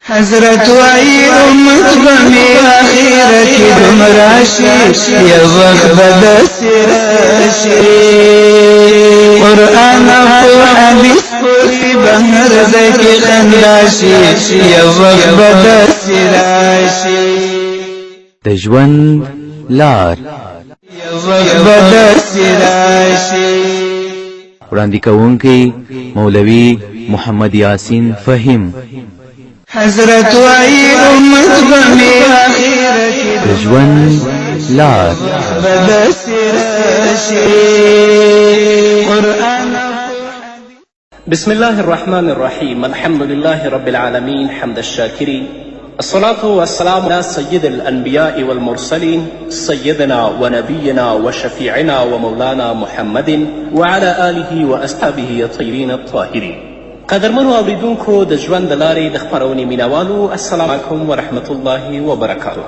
حضرت وعی امت بمی آخیرت دمراشی یا وقت بدست راشی قرآن و حدیث پوری بہر زکی خنداشی یا وقت بدست راشی د ژوند لار یا وقت بدست راشی وړاندې کوونکی مولوي محمد یاسین فهیم. حضرت وعی امت بمی آخیرت د ژوند لار بدست راشی قرآن. بسم الله الرحمن الرحيم. الحمد لله رب العالمين حمد الشاكرين، الصلاة والسلام على سيد الأنبياء والمرسلين سيدنا ونبينا وشفيعنا ومولانا محمد وعلى آله وأصحابه الطيبين الطاهرين. قدرمنو اوریدونکو د ژوند د لارې د خپرونې مینوالو، السلام علیکم ورحمت الله وبرکاتو.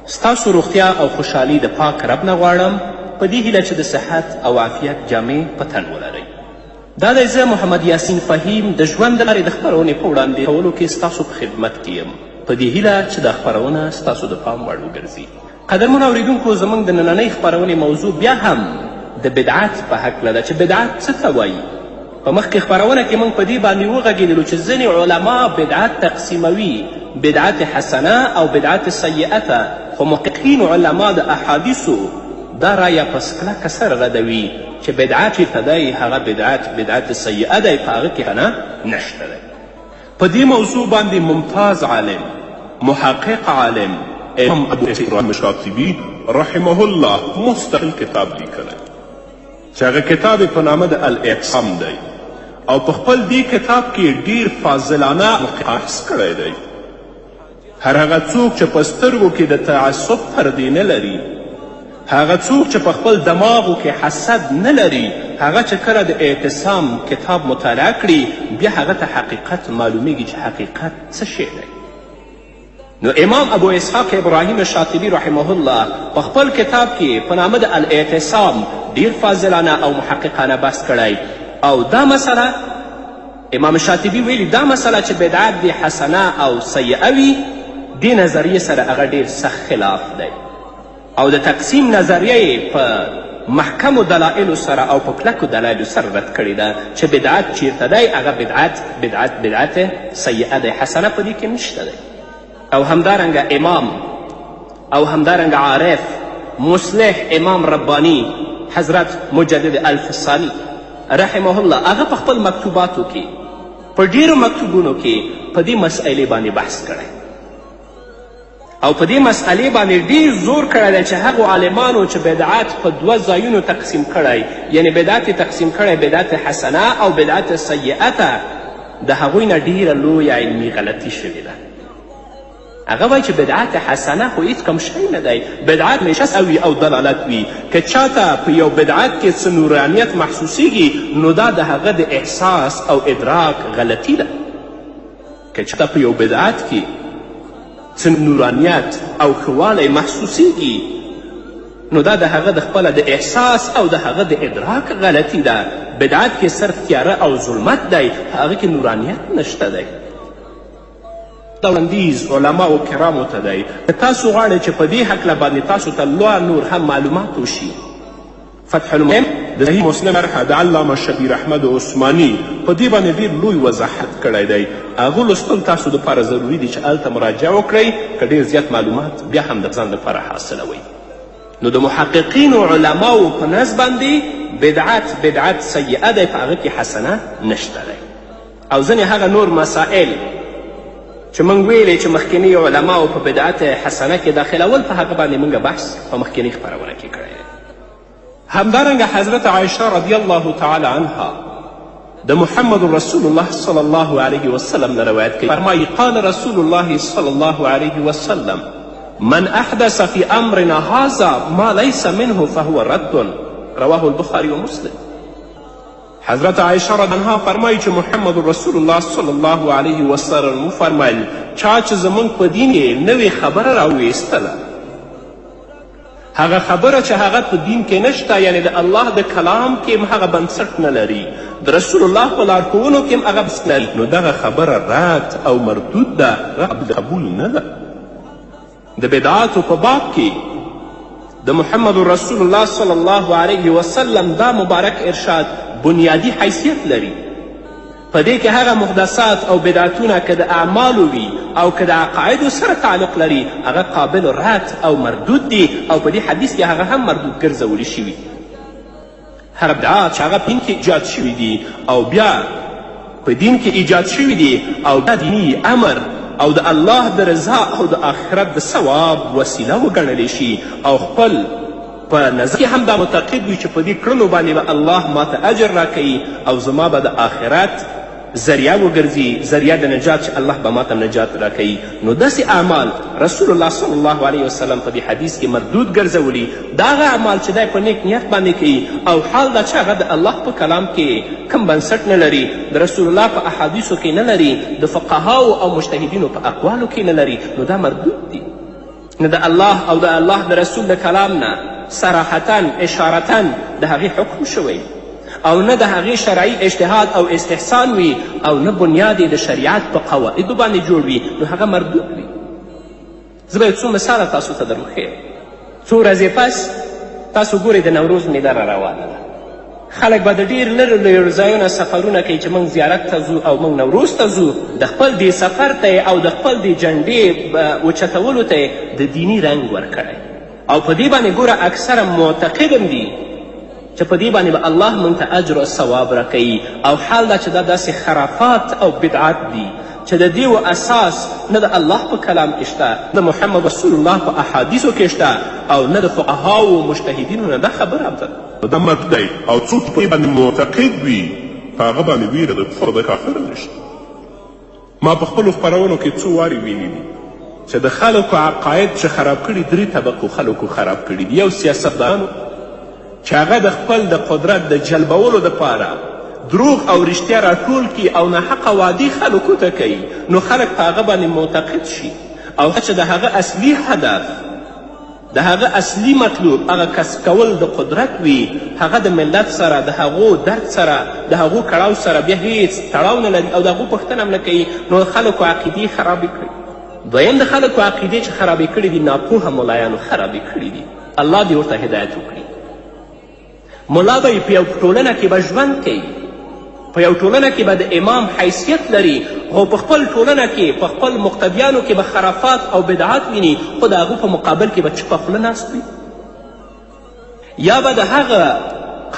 ستاسو روغتیا او خوشحالي د پاک رب نه غواړم، په دې هیله چې د صحت او عافیت جامې په تن ولرئ. دا دی زه محمد یاسین فهیم د ژوند د لارې د خپرونې په وړاندې کولو کې ستاسو په خدمت کې یم، په دې هیله چې دا خپرونه ستاسو د پام وړ وګرځي. قدرمنو اوریدونکو، زموږ د نننۍ خپرونې موضوع بیا هم د بدعت په هکله ده چې بدعت څه ته وایي. په مخکې خپرونه کې موږ په دې باندې وغږېدلو چې ځینې علما بدعت تقسیموي، بدعت حسنه او بدعت سیئه ته، خو محققین علما د احادیثو دا رایه په کلکه سره ردوي چې بدعت چېرته دی هغه بدعت سیئه دی، په هغه کې نه نشته دی. په دې موضوع باندې ممتاز عالم، محقق عالم امام ابو اسحاق شاطبي رحمه الله مستقل کتاب لیکلی چې هغه کتاب یې په نامه د الاعتصام دی، او په خپل دې کتاب کې ډیر فاضلانه بحث کړی دی. هر هغه څوک چې په سترګو کې د تعصب پردې نه لري، هغه څوک چې په خپل دماغو کې حسد نه لري، هغه چې کله د اعتصام کتاب مطالعه کړي بیا هغه ته حقیقت معلومیږي چې حقیقت څه شی دی. نو امام ابو اسحاق ابراهیم شاطبي رحمه الله په خپل کتاب کې په نامه د الاعتصام ډیر فاضلانه او محققانه بحث کړی، او دا مسله امام شاطبي ویلي دا مسله چې بدعت د حسنه او سیئه وي، دې نظریې سره هغه ډیر سخت خلاف دی، او د تقسیم نظریه یې په محکمو دلایلو سره او په کلکو دلایلو سره رد کړې ده چې بدعت چیرته دی هغه بدعت سیئه دی، حسنه په دې کې نشته دی. او همدارنګه امام او همدارنګه عارف مصلح امام ربانی حضرت مجدد الفسانی رحمه الله هغه په خپل مکتوباتو کې په ډیرو مکتوبونو کې په دې مسئلې باندې بحث کړی، او په دې مسئلې باندې ډیر زور کړی دی چې هغو عالمانو چې بدعت په دوه ځایونو تقسیم کړی، یعنی بدعت تقسیم کړی بدعت حسنه او بدعت سیئه ته، د هغوی نه ډیره لویه علمي غلطي شوې ده. هغه وایي چې بدعت حسنه خو هیڅ کم شی نه دی، بدعت همیشه وي او دلالت وي. که چاته په یو بدعت کې څه نورانیت محسوسیږي نو دا د هغه د احساس او ادراک غلطي ده. که چاته په یو بدعت کې څه نورانیت او ښهوالی محسوسیږي نو دا د هغه د خپله د احساس او د هغه د ادراک غلطي ده. بدعت کې صرف تیاره او ظلمت دی، هغه کې نورانیت نشته دی. دا وړاندیز علماو کرامو ته دی که تاسو غواړئ چې په دې هکله باندې تاسو ته نور هم معلومات وشي. فتح المهم د صحیح مسلم شرح د علامه شبیر احمد عثماني په دې باندې ډېر لوی وضاحت کړی دی. هغه لوستل تاسو دپاره ضروري دي چې هلته مراجعه وکړئ که ډېر زیات معلومات بیا هم د ځان لپاره حاصلوئ. نو د محققینو علماو په نزد باندې بدعت سیئه دی، په هغه کې حسنه نشته دی. او ځینې هغه نور مسائل چې موږ ویلې چې مخکیني علماو په بدعت حسنه کې داخلول، په هغه باندې موږ بحث په مخکینی خپرونه کې کړی دی. همدارنګه حضرت عایشه رضی الله تعالی عنها د محمد رسول الله صلی الله علیه وسلم نه روایت کوي، فرمایي قال رسول الله صلی الله علیه وسلم من احدث فی امرنا هذا ما لیس منه فهو رد، رواه البخاری و مسلم. حضرت عایشه رضی الله عنها فرمایي چې محمد رسول الله صلی الله علیه وسلم وفرمیل چا چې زموږ په دین یې نوې خبره راویستله، هغه خبره چې هغه په دین کې نشته، یعنی د الله د کلام کې هغه بنسټ نه لري، د رسول الله په لارښوونو کې هم هغه بس لري، نو دغه خبره رد او مردود ده، قابل قبول نه ده. د بدعاتو په باب کې د محمد رسول الله صلی الله علیه وسلم دا مبارک ارشاد بنیادی حیثیت لري. په دې کې هغه محدثات او بدعتونه که د اعمالو وي او که د عقایدو سره تعلق لري هغه قابل رد او مردود دي، او په دې حدیث کې هغه هم مردود ګرځولی شوي. هغه بدعات چې هغه په دین کې ایجاد شوي دي او بیا په دین کې ایجاد شوي دي او بیا دیني امر او د الله د رضا او د آخرت د ثواب وسیله وګڼلی شي، او خپل په نظر کې هم دا معتقد وي چې په دې کړنو باندې به الله ماته اجر راکوي او زما به د آخرت ذریعه وګرځي، ذریعه د نجات چې الله به ماته نجات راکوي. نو داسې اعمال رسول الله صلی الله علیه وسلم په دې حدیث کې مردود ګرځولي. دا هغه اعمال چې دی په نیک نیت باندې کوي او حال دا چې هغه د الله په کلام کې کم بنسټ نه لري، د رسول الله په احادیثو کې نه لري، د فقهاو او مجتهدینو په اقوالو کې نه لري، نو دا مردود دي. نه د الله او د الله د رسول د کلام نه صراحتا اشارتا د هغې حکم شوی او نه د هغې شرعي اجتهاد او استحسان وي او نه بنیاد د شریعت په قواعدو باندې جوړ وي، نو هغه مردود وي. زه به یو څو مثاله تاسو ته در وښیم. څو ورځې پس تاسو ګورئ د نوروز میله را روانه ده. خلک به د ډېر لرو ځایونه سفرونه کوي چې موږ زیارت ته ځو او موږ نوروز ته ځو. د خپل دې سفر ته او د خپل دې جنډې اوچتولو ته د دیني رنګ ورکړی، او په دې باندې ګوره اکثره معتقدم دي چې په دې باندې به الله موږ ته اجر او ثواب راکوي، او حال دا چې دا داسې خرافات او بدعات دي چې د دې اساس نه د الله په کلام کې شته، د محمد رسول الله په احادیثو کې شته، او نه د فقهاو و مجتهدینو نه دا خبره ده. دا مرد دی او څوک په دې باندې معتقد وي په هغه باندې ویره د کفر د کافر نشته. ما په خپلو خپرونو کې څو وارې ویلي دي چې د خلکو عقاید چې خراب کړي 3 طبقو خلکو خراب کړي دي. یو سیاستدانو چې هغه د خپل د قدرت د جلبولو دپاره دروغ او رښتیا راټول کړي او ناحقه وعدې خلکو ته کوي، نو خلک په هغه باندې معتقد شي، او چې د هغه اصلي هدف د هغه اصلي مطلوب هغه کسب کول د قدرت وي، هغه د ملت سره د هغو درد سره د هغو کړاو سره بیا هیڅ تړاو نه لري او د هغو پوښتنه هم نه کوي، نو خلکو عقیدې خرابې کړي. دویم د خلکو عقیدې چې خرابې کړي دي ناپوهه ملایانو خرابې کړي دي. الله دې ورته هدایت وکړي. ملا به په یو ټولنه کې به ژوند کوي، په یو ټولنه کې به د امام حیثیت لري، خو په خپل ټولنه کې په خپل مقتدیانو کې به خرافات او بدعات ویني، خو د هغو په مقابل کې به چپه خوله ناست وي. یا به د هغه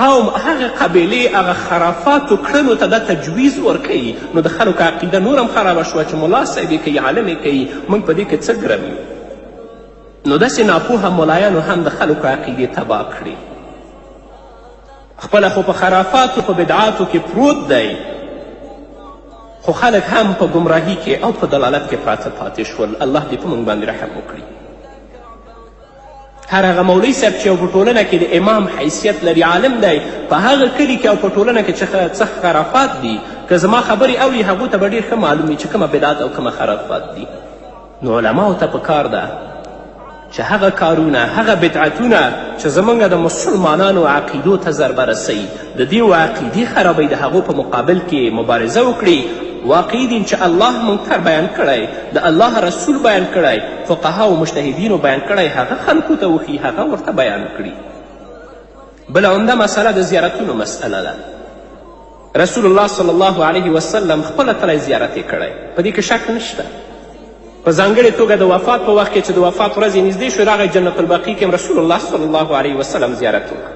قوم هغه قبیلې هغه خرافاتو کړنو ته دا تجویز ورکوي، نو د خلکو عقیده نور هم خرابه شوه چې ملا صاحب یې کوي، عالم یې کوي، موږ په دې کې څه ګرم یو. نو داسې ناپوهه ملایانو هم د خلکو عقیدې تباه کړي. خپله خو په خرافاتو په بدعاتو کې پروت دی، خو خلک هم په ګمراهي کې او په دلالت کې پاتې شول. الله دې په موږ باندې رحم وکړي. هر هغه مولوي صاحب چې یو په ټولنه کې د امام حیثیت لري، عالم دی، په هغه کلي کې او په ټولنه کې چې څه خرافات دي، که زما خبرې اوري هغو ته به ډېر ښه معلوم وي چې کومه بدعت او کومه خرافات دي. نو علماو ته پکار ده چې هغه کارونه هغه بدعتونه چې زموږ د مسلمانانو عقیدو ته ضربه رسوي، د دې عقیدې خرابوي، د هغو په مقابل کې مبارزه وکړي. واقعي دین چې الله منکر بیان کړی، د الله رسول بیان کړی، فقها و مجتهدینو بیان کړی، هغه خلکو ته وښي، هغه ورته بیان کړي. بله عمده مسله د زیارتونو مسئله ده. رسول الله صلی الله علیه وسلم خپله تلی زیارت یې کړی، په دې کې شک نشته. په ځانګړې توګه د وفات په وخت کې چې د وفات ورځ یې نږدې شو، راغی جنت البقیع کې رسول الله صلی الله علیه وسلم زیارت وکړ،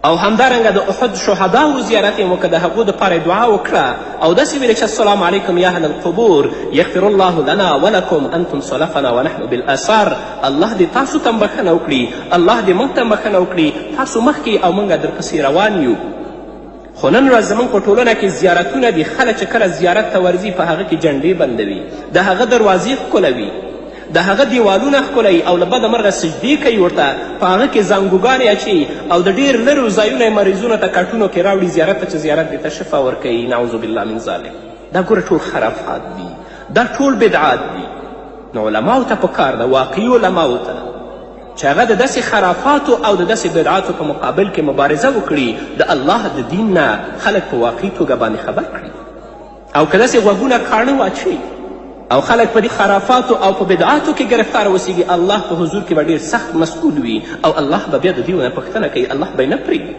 او همدارنګه د احد شهداو زیارت یې وکړه، د هغو دپاره یې دعا وکړه او داسې ویلې چې السلام علیکم یا اهل القبور یغفر الله لنا ولکم انتم سلفنا ونحن بالاثار. الله دې تاسو ته بخښنه وکړي، الله دې موږ ته بخښنه وکړي، تاسو مخکې او موږ درپسې روان یو. خو نن ورځ زموږ په ټولنه کې زیارتونه دي. خلک چې کله زیارت ته ورځي په هغه کې جنډې بندوي، د هغه دروازې ښکلوي، د هغه دیوالونه ښکلوي او له بده مرغه سجدې کوي ورته، په هغه کې زنګوګانې اچوي او د ډېر لرو ځایونه یې مریضونو ته کټونو کې راوړي زیارت ته چې زیارت دې ته شفا ورکوي. نعوذ بالله من ذلک. دا ګوره ټول خرافات دي، دا ټول بدعات دي. نو علماو ته پکار ده، واقعي علماو ته، چې هغه د داسې خرافاتو او د داسې بدعاتو په مقابل کې مبارزه وکړي، د الله د دین نه خلک په واقعي توګه باندې خبر کړي. او که داسې غوږونه کاڼه واچوي او خلک په دې خرافاتو او په بدعاتو کې ګرفتار اوسیږي، الله په حضور کې به ډېر سخت مسئول وي او الله به بیا د دې نه پوښتنه کوي، الله به یې نه پرېږدي.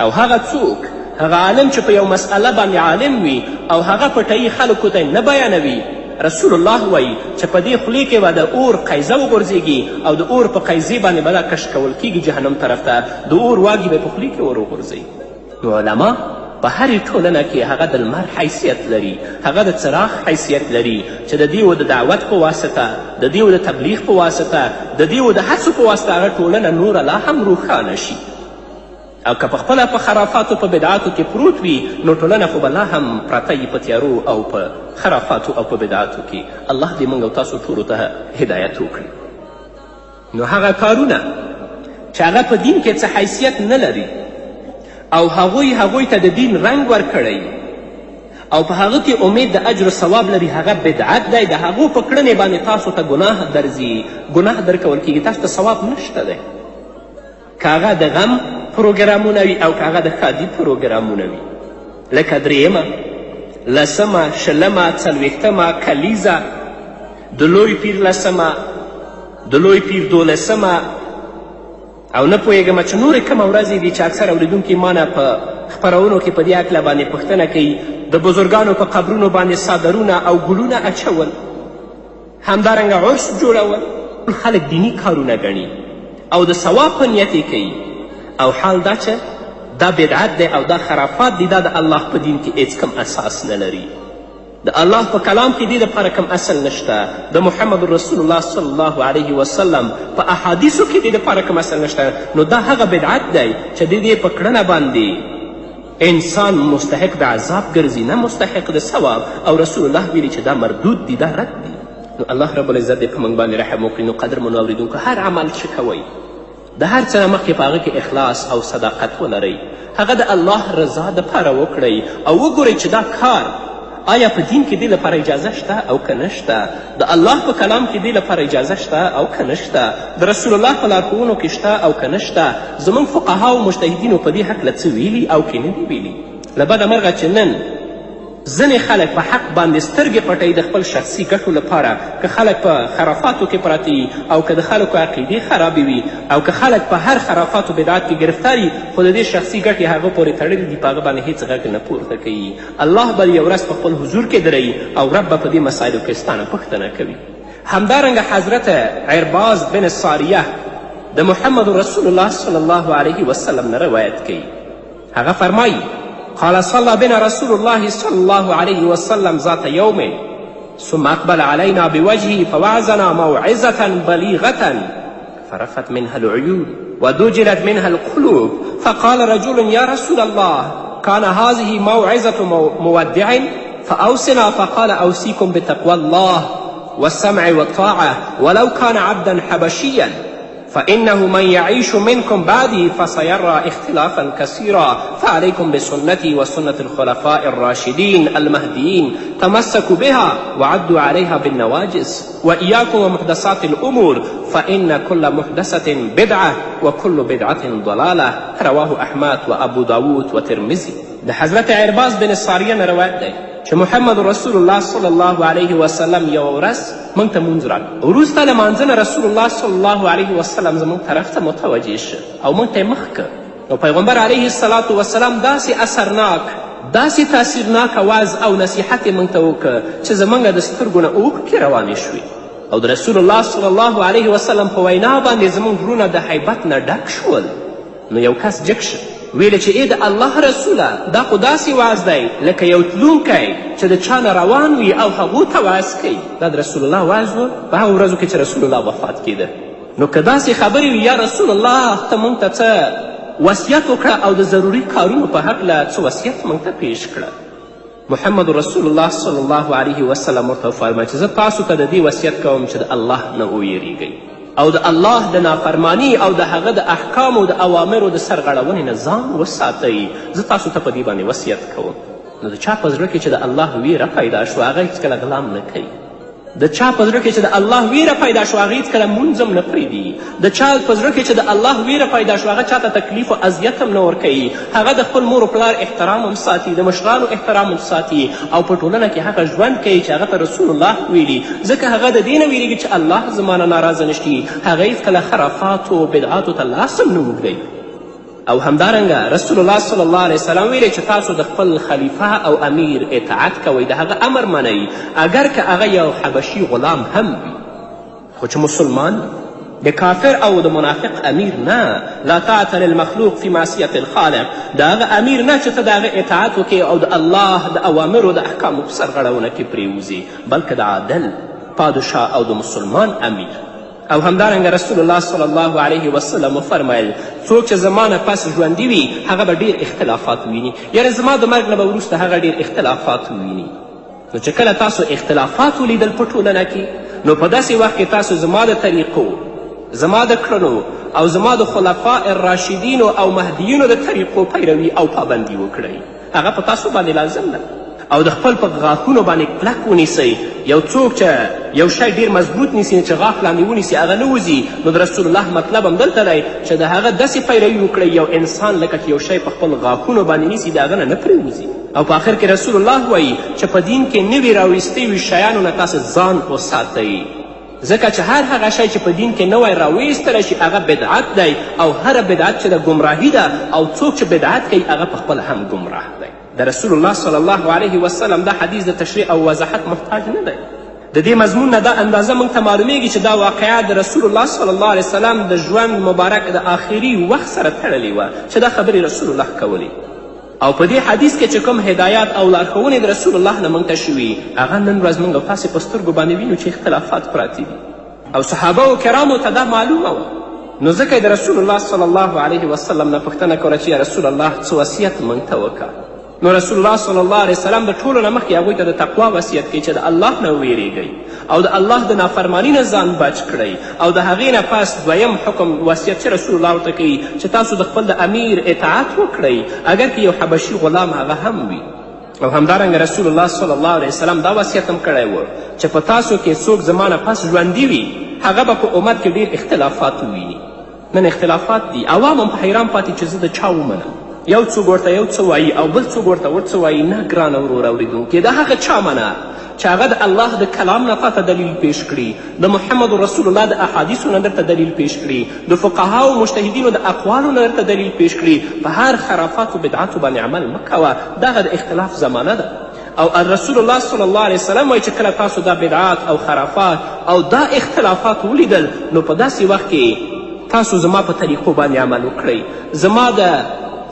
او هغه څوک، هغه عالم چې په یو مسئله باندې عالم وي او هغه پټوي خلکو ته نه بیانوي، رسول الله وایي چې په دې خولې کې به د اور قیزه وغورځېږي او د اور په قیزې باندې به دا کش کول کېږي جهنم طرف ته، د اور واګې به په خولې کې ور وغورځوي. نو علما په هرې ټولنه کې هغه د لمر حیثیت لري، هغه د څراغ حیثیت لري چې د دې د دعوت په واسطه، د دې د تبلیغ په واسطه، د دې د هڅو په واسطه هغه ټولنه نوره لا هم روښانه شي. او که پخپله په خرافاتو په بدعاتو کې پروت وي، نو ټولنه خو به لا هم پرته وي په تیارو او په خرافاتو او په بدعاتو کې. الله دې موږ او تاسو ټولو ته هدایت وکړي. نو هغه کارونه چې هغه په دین کې څه حیثیت نه لري او هغوی ته د دین رنګ ورکړی او په هغه کې امید د اجر و ثواب لري، هغه بدعت دی. د هغو په کړنې باندې تاسو ته ګناه درځي، ګناه درکول کیږي، تاسو ته ثواب نشته دی. که هغه د غم پروګرامونه وي او که هغه د ښادي پروګرامونه وي، لکه درېیمه، لسمه، شلمه، څلوېښتمه کلیزه، د لوی پیر لسمه، د لوی پیر دولسمه، او نه پوهېږم چې نورې کومه ورځې دي چې اکثر اوریدونکي ما نه په خپرونو کې په دې هکله باندې پوښتنه کوي. د بزرګانو په قبرونو باندې څادرونه او ګلونه اچول، همدارنګه عرس جوړول، خلک دیني کارونه ګڼي او د ثواب په نیت یې کوي. او حال دا چې دا بدعت دی او دا خرافات دی، دا د الله په دین کې هیڅ کم اساس نه لري. د الله په کلام کې دې دپاره کم اصل نشته، د محمد رسول الله صلی الله علیه وسلم په احادیثو کې دې دپاره کم اصل نشته. نو دا هغه بدعت دی چې د دې په کړنه باندې انسان مستحق د عذاب ګرځي، نه مستحق د ثواب. او رسول الله ویلي چې دا مردود دی، دا رد دی. نو الله رب العزت دې په موږ باندې رحم وکړي. نو قدرمنو اورېدونکو، هر عمل چې کوئ د هر څه نه مخکې په هغه کې اخلاص او صداقت ولرئ، هغه د الله رضا دپاره وکړئ او وګورئ چې دا کار آیا په دین کې دې لپاره اجازه شته او که نشته، د الله په کلام کې دې لپاره اجازه شته او که نشته، د رسول الله په لارښوونو کې شته او که نشته، زموږ فقها او مجتهدینو په دې هکله څه ویلي او که نه دي ویلي. له بده مرغه چې نن ځینې خلک په حق باندې سترګې پټوي د خپل شخصي ګټو لپاره، که خلک په خرافاتو کې پراته وي او که د خلکو عقیدې خرابې وي او که خلک په هر خرافاتو بدعات کې ګرفتار وي، خو د دې شخصي ګټې هغه پورې تړلي دي، په هغه باندې هېڅ غږ نه پورته کوي. الله به یو ورځ په خپل حضور کې دروي او رب به په دې مسایلو کې ستا نه پوښتنه کوي. همدارنګه حضرت عرباز بن ساریه د محمد رسول الله صلی الله علیه وسلم نه روایت کوي. هغه فرمایي: قال صلى بنا رسول الله صلى الله عليه وسلم ذات يوم ثم أقبل علينا بوجهه فوعظنا موعظة بليغة فرفت منها العيون ودجلت منها القلوب، فقال رجل: يا رسول الله، كان هذه موعظة مودع فأوصنا. فقال: أوصيكم بتقوى الله والسمع والطاعة ولو كان عبدا حبشيا، فإنه من يعيش منكم بعدي فسيرى اختلافا كثيرا، فعليكم بسنتي وسنة الخلفاء الراشدين المهديين، تمسكوا بها وعدوا عليها بالنواجذ، وإياكم ومحدثات الأمور، فإن كل محدثة بدعة وكل بدعة ضلالة. رواه أحمد وأبو داود وترمذي. د حضرت عرباز بن ساریه نه روایت دی چې محمد رسول الله صلی الله علیه وسلم یوه ورځ موږ ته مونځ راکړ. وروسته له مانځه رسول الله صلی الله علیه وسلم زموږ طرف ته متوجه شه او موږ ته یې مخ که. نو پیغمبر علیه الصلاة وسلام داسې اثرناک، داسې تاثیرناک وعظ او نصیحت یې موږ ته وکړه چې زموږ د سترګو نه اوښکې روانې شوې او د رسول الله صلی الله علیه وسلم په وینا باندې زموږ زړونه د حیبت نه ډک شول. نو یو کس جګ شه ویله چې ای د الله رسوله، دا خو داسې وعظ دی لکه یو تلونکی چې د چا نه روان وي او هغو ته وعظ کوي. دا د رسول الله وعظ و په هغو ورځو کې چې رسول الله وفات کېده. نو که داسې خبرې وي یا رسول الله ته موږ ته څه وصیت وکړه او د ضروري کارونو په هکله څه وصیت موږ ته پیش کړه. محمد رسول الله صلی الله علیه وسلم ورته وفرمیل چې زه تاسو ته د دې وصیت کوم چې د الله نه ویریږئ او د الله د نافرمانی او د هغه د احکامو د اوامرو د سرغړونې نه ځان وساتئ. زه تاسو ته په دې باندې وصیت کوم. نو د چا په زړه کې چې د الله ویره پیدا شوه هغه هېڅکله غلام نه کوي. د چا په زړه کې چې د الله ویره پیدا شو هغه هېڅکله مونځ هم نه پرېږدي. د چا په زړه کې چې د الله ویره پیدا شو هغه چاته تکلیف او اذیت هم نه ورکوي. هغه د خپل مور و پلار احترام هم ساتي، د مشرانو احترام هم ساتي او په ټولنه کې هغه ژوند کوي چې هغه ته رسول الله ویلي. ځکه هغه د دې نه ویرېږي چې الله زما نه ناراضه نه شي. هغه هېڅکله خرافاتو او بدعاتو ته لاس هم نه اوږدوي. او همدارنګه رسول الله صلی الله علیه وسلم ویلی چې تاسو د خپل خلیفه او امیر اطاعت کوئ، د هغه امر منئ، اگر که هغه یو حبشي غلام هم وي. خو چې مسلمان د کافر او د منافق امیر نه. لا طاعة للمخلوق فی معصیت الخالق. د هغه امیر نه چې ته د هغه اطاعت وکړې او د الله د اوامرو د احکامو په سرغړونه کې پرېوځې، بلکې د عادل پادشاه او د مسلمان امیر. او همدارنګه رسول الله صلی الله علیه وسلم وفرمیل څوک چې زما نه پس ژوندي وي هغه به ډېر اختلافات وویني. یعنې زما د مرګ نه به وروسته هغه ډېر اختلافات وویني. نو چې کله تاسو اختلافات ولیدل په ټولنه کې، نو په داسې وخت کې تاسو زما د طریقو، زما د کړنو او زما د خلفاء الراشدینو او مهدیینو د طریقو پیروي او پابندي وکړئ. هغه په تاسو باندې لازم ده. او د خپل په غاښونو باندې کلک ونیسئ. یو څوک چې یو شی ډېر مضبوط نیسي چې غاښ لاندې ونیسي هغه نه وځي. نو د رسول الله مطلب هم دلته دی چې د هغه داسې پیروي وکړئ یو انسان لکه چې یو شی په خپل غاښونو باندې نیسي د هغه نه پرېوځي. او په آخر کې رسول الله وایي چې په دین کې نوي راویستې وي شیانو نه تاسې ځان وساتئ. ځکه چې هر هغه شی چې په دین کې نوی راویستلی شي هغه بدعت دی او هره بدعت چې د ګمراهي ده او څوک چې بدعت کوي هغه پخپله هم ګمراه دی. د رسول الله صلی الله علیه وسلم دا حدیث د تشریح او وضاحت محتاج نه دی. د دې مضمون نه دا اندازه موږ ته معلومیږي چې دا واقعه د رسول الله صلی الله علیه وسلم د ژوند مبارک د آخري وخت سره تړلې وه چې دا خبرې رسول الله کولې. او په دې حدیث کې چې کوم هدایات او لارښوونې د رسول الله نه موږ ته شوي هغه نن ورځ موږ او تاسې په سترګو باندې وینو چې اختلافات پراته دي. او صحابه و کرامو ته دا معلومه وه. نو ځکه د رسول الله صلی الله علیه وسلم نه پوښتنه کوله چې یا رسول الله څه وصیت موږ ته وکړه. نو رسول الله صلی الله علیه وسلم د ټولو نه مخکې هغوی ته د تقوا وصیت کوي چې د الله نه ویرېږئ او د الله د نافرماني نه ځان بچ کړئ. او د هغې نه پس دویم حکم وصیت چې رسول الله ورته کوي چې تاسو د خپل د امیر اطاعت وکړئ اگر که یو حبشي غلام هغه هم وي. او همدارنګه رسول الله صلی الله علیه وسلم دا وصیت هم کړی و چې په تاسو کې څوک زما نه پس ژوندي وي هغه به په امت کې ډېر اختلافات وویني. نن اختلافات دي. عوام هم په حیران پاتې چې زه د چا ومنم. یو څوک ورته یو څه وایي او بل څوک ورته ورڅه وایي. نه ګرانه ورور اورېدونکي د هغه چا منه چې هغه د الله د کلام نه تاته دلیل پیش کړي، د محمد رسول الله د احادیثو نه درته دلیل پیش کړي، د فقهاو مجتهدینو د اقوالو نه درته دلیل پیش کړي. په هر خرافاتو بدعاتو باندې عمل مه کوه. دغه د اختلاف زمانه ده. او رسول الله صلی الله علیه وسلم وایي چې کله تاسو دا بدعات او خرافات او دا اختلافات ولیدل نو په داسې وخت کې تاسو زما په طریقو باندې عمل وکړئ، زما د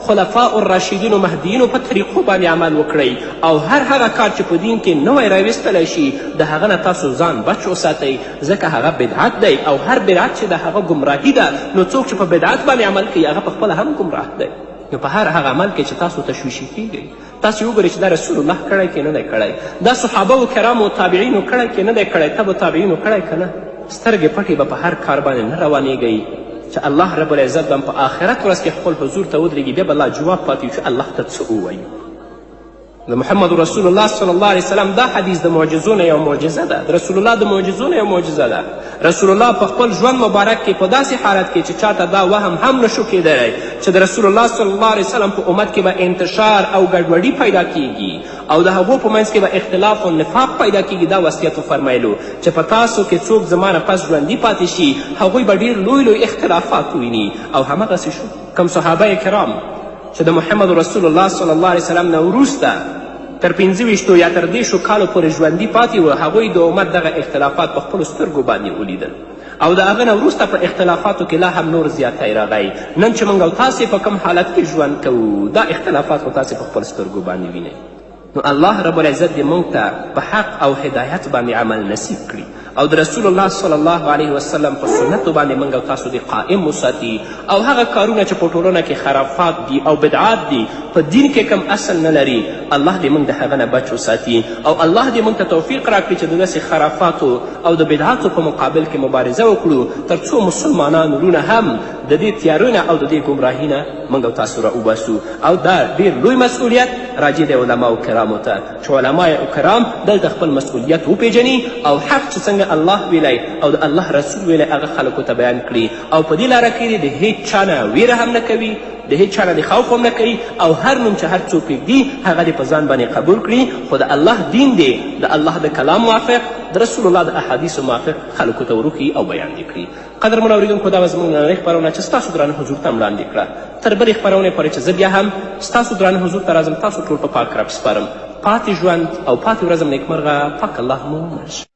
خلفاء الراشدین و مهدیینو په طریقو باندې عمل وکړئ او هر هغه کار چې په دین کې نوی راویستلی شي د هغه نه تاسو ځان بچ وساتئ ځکه هغه بدعت دی او هر بدعت چې د هغه ګمراهي ده. نو څوک چې په بدعت باندې عمل کوي هغه پخپله هم ګمراه دی. نو په هر هغه عمل کې چې تاسو تشویشي کیږئ تاسو وګورئ چې دا رسول الله کړی که نه دی کړی، دا صحابه و کرامو تابعینو کړی که نه دی کړی، تبو تابعینو کړی که نه. سترګې پټې به په هر کار باندې نه روانیږئ چې الله رب العزت به په آخرت ورځ کې خپل حضور ته ودرېږي بیا به لا جواب پاتې وي چې الله ته څه ووایو. د محمد رسول الله صلی الله علیه وسلم دا حدیث د معجزو نه یو معجزه ده. د رسول الله د معجزو نه یو معجزه ده. رسول الله په خپل ژوند مبارک کې په داسې حالت کې چې چاته دا وهم هم نشو کیدلی چې د رسول الله صلی الله علیه وسلم په امت کې به انتشار او ګډوډي پیدا کیږي او د هغو په منځ کې به اختلاف او نفاق پیدا کیږي. دا وصیت وفرمیلو چې په تاسو کې څوک زما نه پس ژوندي پاتې شي هغوی به ډېر لوی لوی اختلافات وویني. او همغسې شو. کوم صحابه کرام چې د محمد رسول الله صلی الله علیه وسلم نه وروسته تر 25 یا تر 10 کالو پورې ژوندي پاتې وو هغوی د امت دغه اختلافات په خپلو سترګو باندې ولیدل او د هغه نه وروسته په اختلافاتو کې لا هم نور زیاتی راغی. نن چې موږ او تاسې په کوم حالت کې ژوند کوو دا اختلافات خو تاسې په خپل سترګو باندې وینئ. نو الله رب العزت دې موږ ته په حق او هدایت باندې عمل نصیب کړي او د رسول الله صلی الله علیه وسلم په سنتو باندې موږ او تاسو دې قائم وساتي او هغه کارونه چې په ټولنه کې خرافات دي او بدعات دي په دین کې کم اصل نه لري الله دې موږ د هغه نه بچ وساتي او الله دې موږ ته توفیق راکړي چې د داسې خرافاتو او د بدعاتو په مقابل کې مبارزه وکړو تر څو مسلمانان وروڼه هم د دې تیارو نه او د دې ګمراهي نه موږ او تاسو را وباسو او دا ډېر لوی مسؤلیت راجع دی علماو کرامو ته چې علما کرام دلته خپل مسؤلیت وپیژني او حق چې څنګه الله ویلی او د الله رسول ویلی هغه خلکو ته بیان کړي او په دې لاره کې د هیڅ چا نه ویره هم نه کوي د هیڅ چا نه د خوف هم نه کوي او هر نوم چې هر څوک پرېږدي هغه دې په ځان باندې قبول کړي خو د الله دین دی د الله د کلام موافق د رسول الله د احادیثو موافق خلکو ته وروښي او بیان دې کړي قدرمنو اورېدونکو دا به زموږ نننۍ خپرونه چې ستاسو درانه حضور ته وړاندې کړه تر بلې خپرونې پورې چې زه بیا هم ستاسو درانه حضور ته راځم تاسو ټول په پاک رب سپارم پاتې ژوند او پاتې ورځم نیکمرغه پاک الله مو مرشه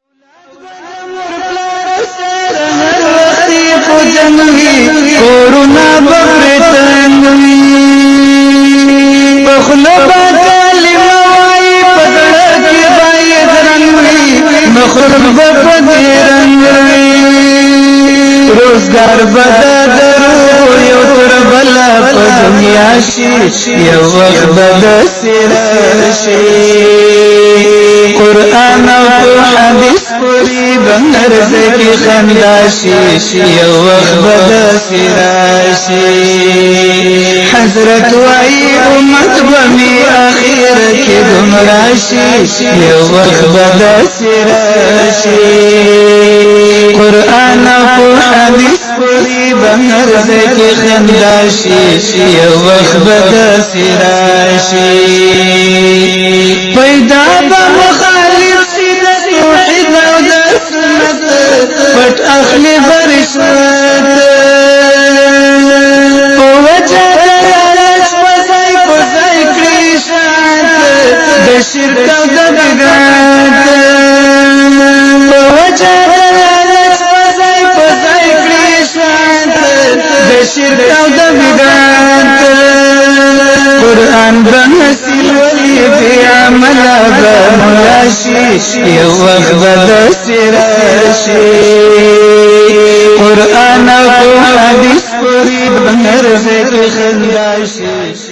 کورونا بپرتنوی بخلو با کلمه وائی پدڑا کی باید رنگوی مخلوق بپدرنگوی روزگار بدا درو یو تر بلا پا دنیا شی یو وقت بدا سرشی قرآن او حدیث پوری بنر زکی خنداشی یو وقت بدا سرشی حضرت وائی امت بمی آخر کی گمراشی یو وقت بدا سرشی قرآن او حدیث پوری بنر زکی خنداشی یو وقت بدا سرشی پیدا با مخالف سی د توحید او د سنت پټ اخلی برشوت په وجه د لالچ په ځای په ځای کړي شات د شرک او د بدعت په وجه د لالچ په ځای په ځای کړي شات د شرک او د بدعت قرآن بنسل ولی بی عمل بملاشی یو وقت بدسراشی قرآن او حدیث پوری بنرزق خنداشی